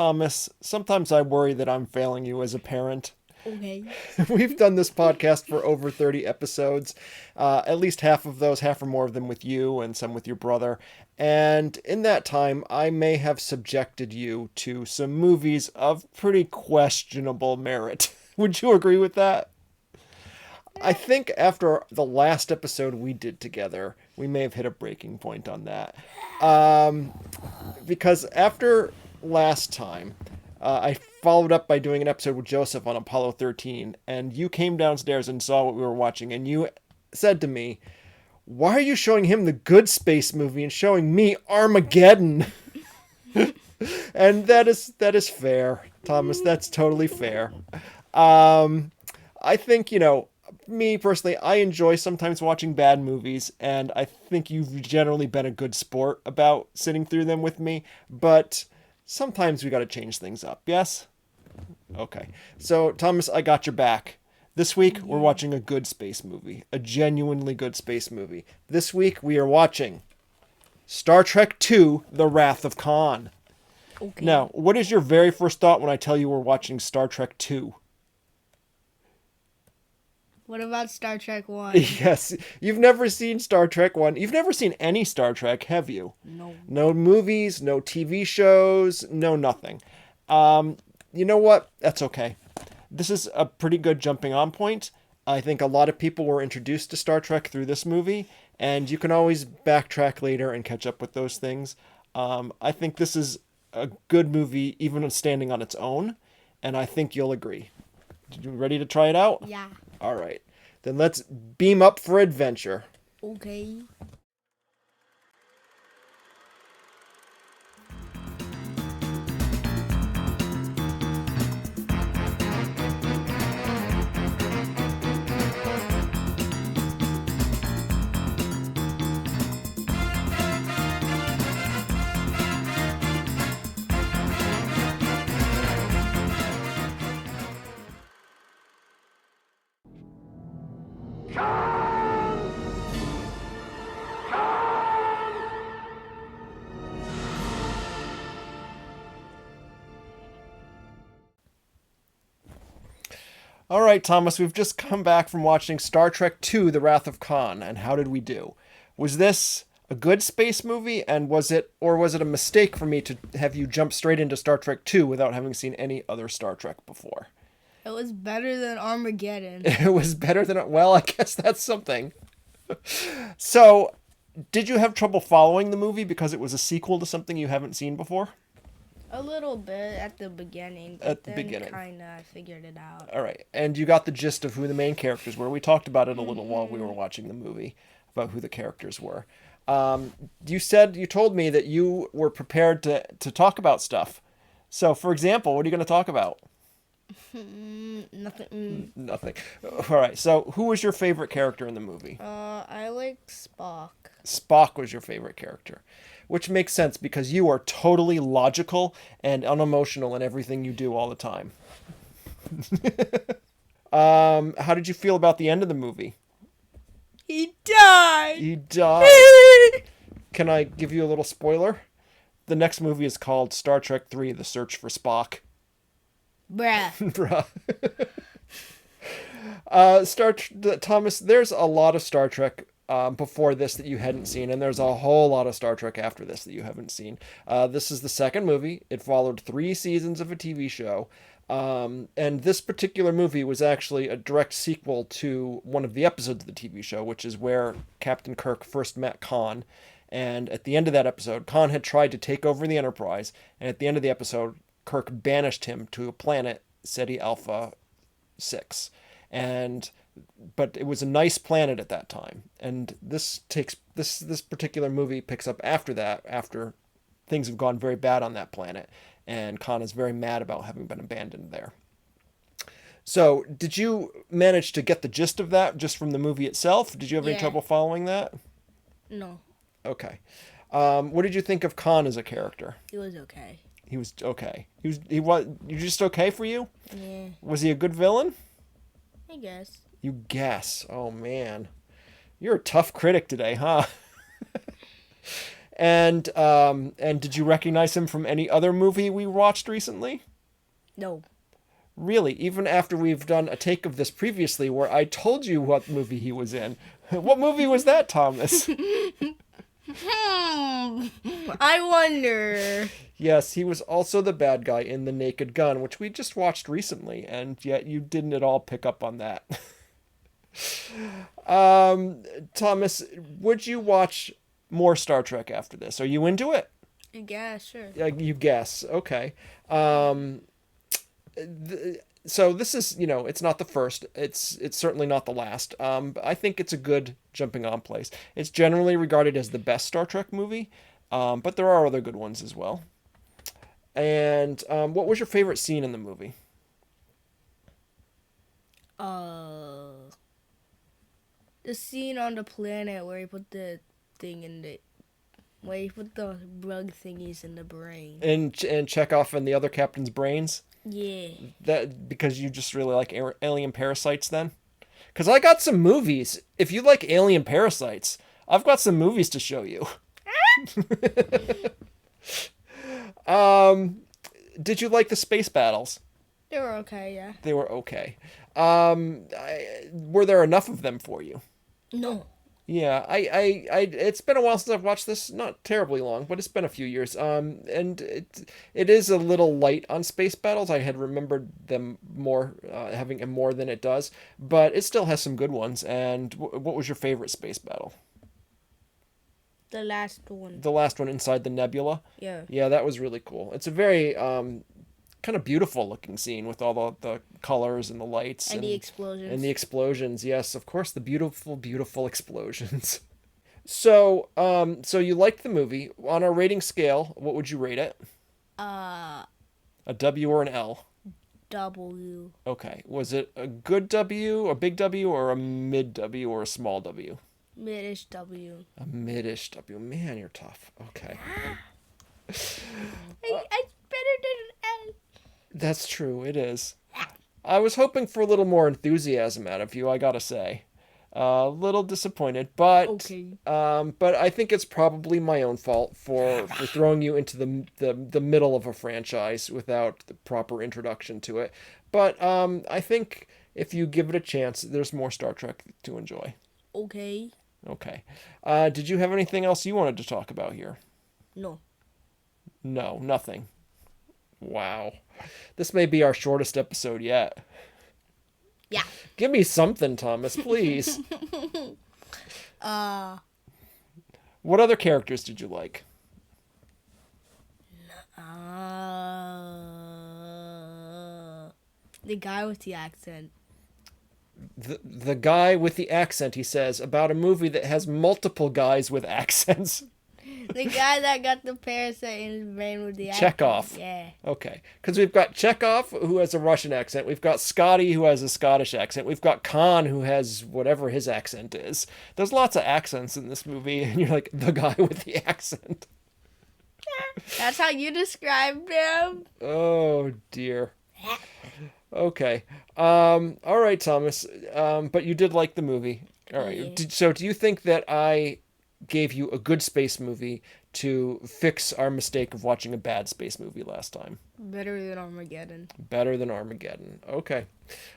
Thomas, sometimes I worry that I'm failing you as a parent. Okay. We've done this podcast for over 30 episodes, at least half of those, half or more of them with you and some with your brother. And in that time, I may have subjected you to some movies of pretty questionable merit. Would you agree with that? I think after the last episode we did together, we may have hit a breaking point on that. Um, because after last time, I followed up by doing an episode with Joseph on Apollo 13, and you came downstairs and saw what we were watching, and you said to me, "Why are you showing him the good space movie and showing me Armageddon?" And that is fair, Thomas. That's totally fair. Um, I think, me personally, I enjoy sometimes watching bad movies, and I think you've generally been a good sport about sitting through them with me, but sometimes we got to change things up, yes? Okay. So, Thomas, I got your back. This week, we're watching a good space movie, a genuinely good space movie. This week, we are watching Star Trek II The Wrath of Khan. Okay. Now, what is your very first thought when I tell you we're watching Star Trek II? What about Star Trek 1? Yes, you've never seen Star Trek 1. You've never seen any Star Trek, have you? No. No movies, no TV shows, no nothing. You know what? That's okay. This is a pretty good jumping on point. I think a lot of people were introduced to Star Trek through this movie, and you can always backtrack later and catch up with those things. I think this is a good movie, even standing on its own, and I think you'll agree. You ready to try it out? Yeah. All right. Then let's beam up for adventure. Okay. All right, Thomas, we've just come back from watching Star Trek II The Wrath of Khan, and how did we do? Was this a good space movie, and was it a mistake for me to have you jump straight into Star Trek II without having seen any other Star Trek before? It was better than Armageddon. It was better than, well, I guess that's something. So, did you have trouble following the movie because it was a sequel to something you haven't seen before? A little bit at the beginning, but At the then beginning. kinda I figured it out. All right. And you got the gist of who the main characters were. We talked about it a little while we were watching the movie, about who the characters were. You told me that you were prepared to talk about stuff. So, for example, what are you going to talk about? Nothing. Nothing. All right. So, who was your favorite character in the movie? I like Spock. Spock was your favorite character, which makes sense because you are totally logical and unemotional in everything you do all the time. How did you feel about the end of the movie? He died. He died. Can I give you a little spoiler? The next movie is called Star Trek III: The Search for Spock. Bruh. Bruh. Thomas, there's a lot of Star Trek before this that you hadn't seen, and there's a whole lot of Star Trek after this that you haven't seen. This is the second movie. It followed 3 seasons of a TV show. And this particular movie was actually a direct sequel to one of the episodes of the TV show, which is where Captain Kirk first met Khan. And at the end of that episode, Khan had tried to take over the Enterprise, and at the end of the episode, Kirk banished him to a planet, Ceti Alpha 6. But it was a nice planet at that time. And this particular movie picks up after that, after things have gone very bad on that planet, and Khan is very mad about having been abandoned there. So, did you manage to get the gist of that just from the movie itself? Did you have any Yeah. trouble following that? No, Okay. What did you think of Khan as a character? he was okay. He was okay. He was just okay for you? Yeah, Was he a good villain? I guess. You guess. Oh man. You're a tough critic today, huh? And did you recognize him from any other movie we watched recently? No. Really, even after we've done a take of this previously where I told you what movie he was in. What movie was that, Thomas? I wonder. Yes, he was also the bad guy in The Naked Gun, which we just watched recently, and yet you didn't at all pick up on that. Thomas, would you watch more Star Trek after this? Are you into it? Yeah, sure. You guess. Okay. So this is, it's not the first. It's certainly not the last. But I think it's a good jumping on place. It's generally regarded as the best Star Trek movie, but there are other good ones as well. And what was your favorite scene in the movie? The scene on the planet where he put the thing in the, where he put the bug thingies in the brain. And Chekhov and the other captain's brains. Yeah. That because you just really like alien parasites, then? Because I got some movies. If you like alien parasites, I've got some movies to show you. Did you like the space battles? They were okay, yeah. They were okay. Were there enough of them for you? No. Yeah, it's been a while since I've watched this. Not terribly long, but it's been a few years. And it is a little light on space battles. I had remembered them more, having more than it does, but it still has some good ones. And what was your favorite space battle? The last one. The last one inside the nebula. Yeah. Yeah, that was really cool. It's a very kind of beautiful looking scene with all the colors and the lights And the explosions. and the explosions. Yes, of course, the beautiful explosions. So you liked the movie. On a rating scale, what would you rate it? A W or an L? W. Okay. Was it a good W, a big W, or a mid W, or a small W? Midish W. A midish W. Man, you're tough. Okay. It's better than an L. That's true. It is. I was hoping for a little more enthusiasm out of you, I gotta say. A little disappointed, but Okay. but I think it's probably my own fault for throwing you into the middle of a franchise without the proper introduction to it. But I think if you give it a chance, there's more Star Trek to enjoy. Okay. Okay. Did you have anything else you wanted to talk about here? No. No, nothing. Wow. This may be our shortest episode yet. Yeah. Give me something, Thomas, please. What other characters did you like? The guy with the accent. The guy with the accent, he says, about a movie that has multiple guys with accents. The guy that got the parasite in his brain with the accent. Chekhov. Yeah. Okay. Because we've got Chekhov, who has a Russian accent. We've got Scotty, who has a Scottish accent. We've got Khan, who has whatever his accent is. There's lots of accents in this movie, and you're like, the guy with the accent. That's how you described him? Oh, dear. Okay. All right, Thomas. But you did like the movie. All right. Yeah. So do you think that I gave you a good space movie to fix our mistake of watching a bad space movie last time? Better than Armageddon. Better than Armageddon. Okay.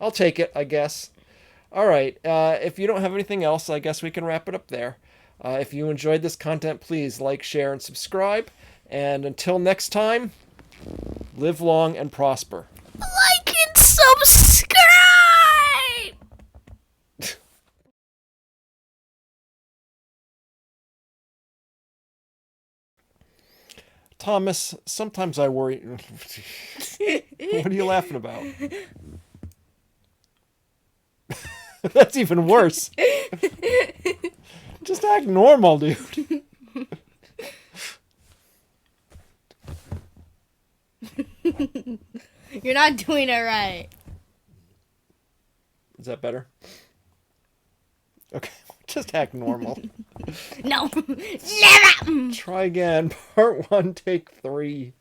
I'll take it, I guess. All right. If you don't have anything else, I guess we can wrap it up there. If you enjoyed this content, please like, share, and subscribe. And until next time, live long and prosper. Like and subscribe! Thomas, sometimes I worry. What are you laughing about? That's even worse. Just act normal, dude. You're not doing it right. Is that better? Okay, just act normal. No. Never! Try again. Part 1, take 3.